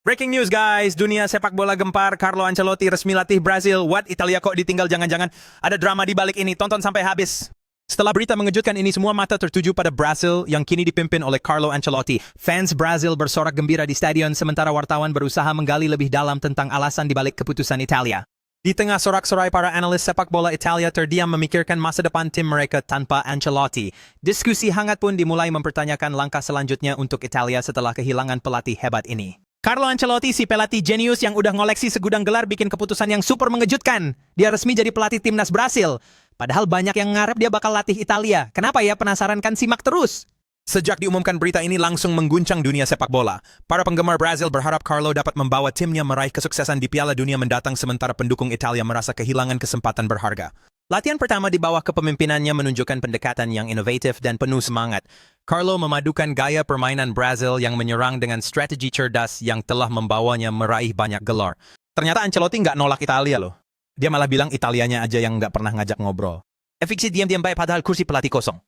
Breaking news guys, dunia sepak bola gempar, Carlo Ancelotti resmi latih Brazil. What? Italia kok ditinggal, jangan-jangan ada drama di balik ini, tonton sampai habis. Setelah berita mengejutkan ini, semua mata tertuju pada Brazil yang kini dipimpin oleh Carlo Ancelotti. Fans Brazil bersorak gembira di stadion, sementara wartawan berusaha menggali lebih dalam tentang alasan di balik keputusan Italia. Di tengah sorak-sorai para analis sepak bola Italia terdiam memikirkan masa depan tim mereka tanpa Ancelotti. Diskusi hangat pun dimulai mempertanyakan langkah selanjutnya untuk Italia setelah kehilangan pelatih hebat ini. Carlo Ancelotti, si pelatih jenius yang udah ngoleksi segudang gelar, bikin keputusan yang super mengejutkan. Dia resmi jadi pelatih timnas Brasil. Padahal banyak yang ngarep dia bakal latih Italia. Kenapa ya? Penasaran kan, simak terus. Sejak diumumkan berita ini langsung mengguncang dunia sepak bola. Para penggemar Brazil berharap Carlo dapat membawa timnya meraih kesuksesan di Piala Dunia mendatang, sementara pendukung Italia merasa kehilangan kesempatan berharga. Latihan pertama di bawah kepemimpinannya menunjukkan pendekatan yang inovatif dan penuh semangat. Carlo memadukan gaya permainan Brazil yang menyerang dengan strategi cerdas yang telah membawanya meraih banyak gelar. Ternyata Ancelotti nggak nolak Italia loh. Dia malah bilang Italianya aja yang nggak pernah ngajak ngobrol. Fiksi diam-diam baik padahal kursi pelatih kosong.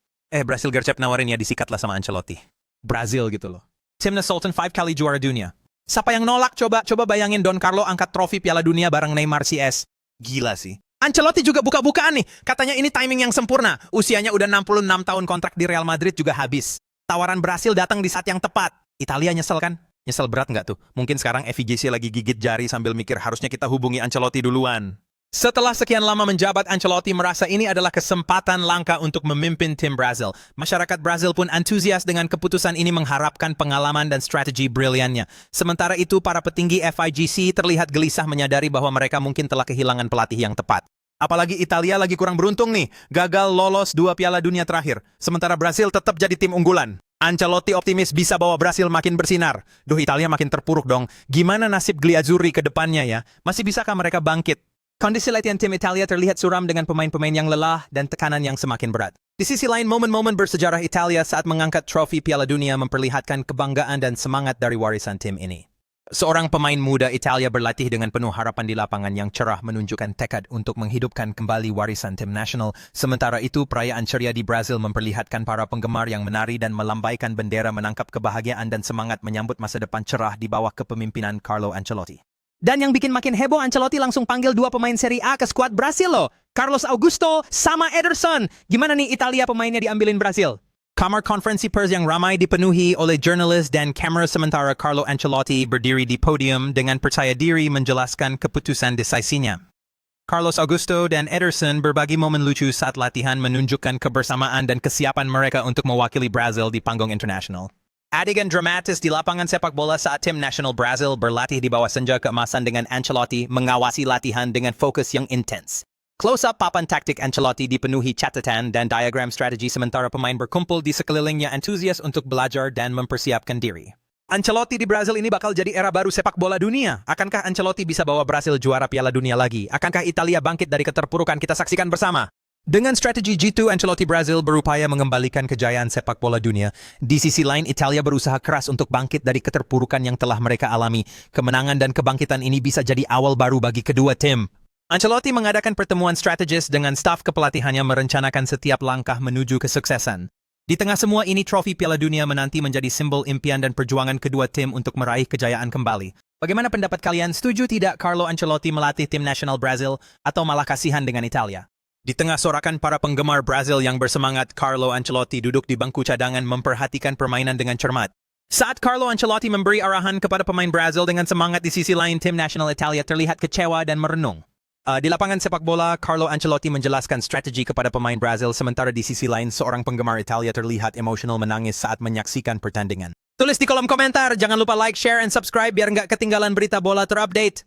Brazil gercep nawarin ya, disikatlah sama Ancelotti. Brazil gitu loh. Timnas Sultan 5 kali juara dunia. Siapa yang nolak coba? Coba bayangin Don Carlo angkat trofi Piala Dunia bareng Neymar CS. Gila sih. Ancelotti juga buka-bukaan nih. Katanya ini timing yang sempurna. Usianya udah 66 tahun, kontrak di Real Madrid juga habis. Tawaran Brasil datang di saat yang tepat. Italia nyesel kan? Nyesel berat nggak tuh? Mungkin sekarang FIGC lagi gigit jari sambil mikir harusnya kita hubungi Ancelotti duluan. Setelah sekian lama menjabat, Ancelotti merasa ini adalah kesempatan langka untuk memimpin tim Brazil. Masyarakat Brazil pun antusias dengan keputusan ini, mengharapkan pengalaman dan strategi briliannya. Sementara itu, para petinggi FIGC terlihat gelisah menyadari bahwa mereka mungkin telah kehilangan pelatih yang tepat. Apalagi Italia lagi kurang beruntung nih, gagal lolos 2 Piala Dunia terakhir. Sementara Brazil tetap jadi tim unggulan. Ancelotti optimis bisa bawa Brazil makin bersinar. Duh, Italia makin terpuruk dong. Gimana nasib Gliazzurri ke depannya ya? Masih bisakah mereka bangkit? Kondisi latihan tim Italia terlihat suram dengan pemain-pemain yang lelah dan tekanan yang semakin berat. Di sisi lain, momen-momen bersejarah Italia saat mengangkat trofi Piala Dunia memperlihatkan kebanggaan dan semangat dari warisan tim ini. Seorang pemain muda Italia berlatih dengan penuh harapan di lapangan yang cerah, menunjukkan tekad untuk menghidupkan kembali warisan tim nasional. Sementara itu, perayaan ceria di Brazil memperlihatkan para penggemar yang menari dan melambaikan bendera, menangkap kebahagiaan dan semangat menyambut masa depan cerah di bawah kepemimpinan Carlo Ancelotti. Dan yang bikin makin heboh, Ancelotti langsung panggil 2 pemain Serie A ke skuad Brasil loh. Carlos Augusto sama Ederson. Gimana nih Italia pemainnya diambilin Brasil? Kamar konferensi pers yang ramai dipenuhi oleh jurnalis dan kamera, sementara Carlo Ancelotti berdiri di podium dengan percaya diri menjelaskan keputusan decisinya. Carlos Augusto dan Ederson berbagi momen lucu saat latihan, menunjukkan kebersamaan dan kesiapan mereka untuk mewakili Brazil di panggung internasional. Adegan dramatis di lapangan sepak bola saat tim nasional Brazil berlatih di bawah senja keemasan dengan Ancelotti mengawasi latihan dengan fokus yang intens. Close-up papan taktik Ancelotti dipenuhi catatan dan diagram strategi, sementara pemain berkumpul di sekelilingnya antusias untuk belajar dan mempersiapkan diri. Ancelotti di Brazil ini bakal jadi era baru sepak bola dunia. Akankah Ancelotti bisa bawa Brazil juara Piala Dunia lagi? Akankah Italia bangkit dari keterpurukan? Kita saksikan bersama. Dengan strategi G2, Ancelotti Brazil berupaya mengembalikan kejayaan sepak bola dunia. Di sisi lain, Italia berusaha keras untuk bangkit dari keterpurukan yang telah mereka alami. Kemenangan dan kebangkitan ini bisa jadi awal baru bagi kedua tim. Ancelotti mengadakan pertemuan strategis dengan staf kepelatihannya, merencanakan setiap langkah menuju kesuksesan. Di tengah semua ini, trofi Piala Dunia menanti menjadi simbol impian dan perjuangan kedua tim untuk meraih kejayaan kembali. Bagaimana pendapat kalian? Setuju tidak Carlo Ancelotti melatih tim nasional Brazil, atau malah kasihan dengan Italia? Di tengah sorakan para penggemar Brazil yang bersemangat, Carlo Ancelotti duduk di bangku cadangan memperhatikan permainan dengan cermat. Saat Carlo Ancelotti memberi arahan kepada pemain Brazil dengan semangat, di sisi lain tim nasional Italia terlihat kecewa dan merenung. Di lapangan sepak bola, Carlo Ancelotti menjelaskan strategi kepada pemain Brazil, sementara di sisi lain seorang penggemar Italia terlihat emosional menangis saat menyaksikan pertandingan. Tulis di kolom komentar, jangan lupa like, share, and subscribe biar nggak ketinggalan berita bola terupdate.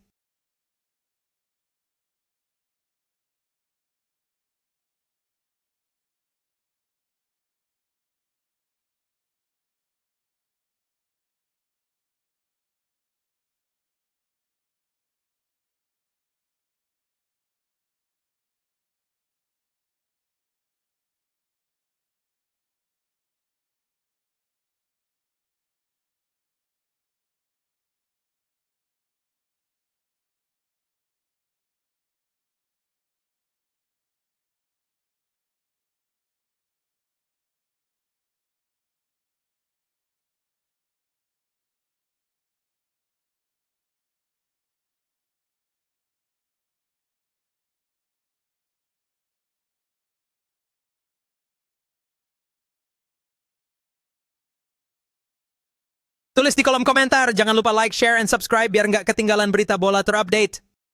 Tulis di kolom komentar. Jangan lupa like, share, and subscribe biar nggak ketinggalan berita bola terupdate.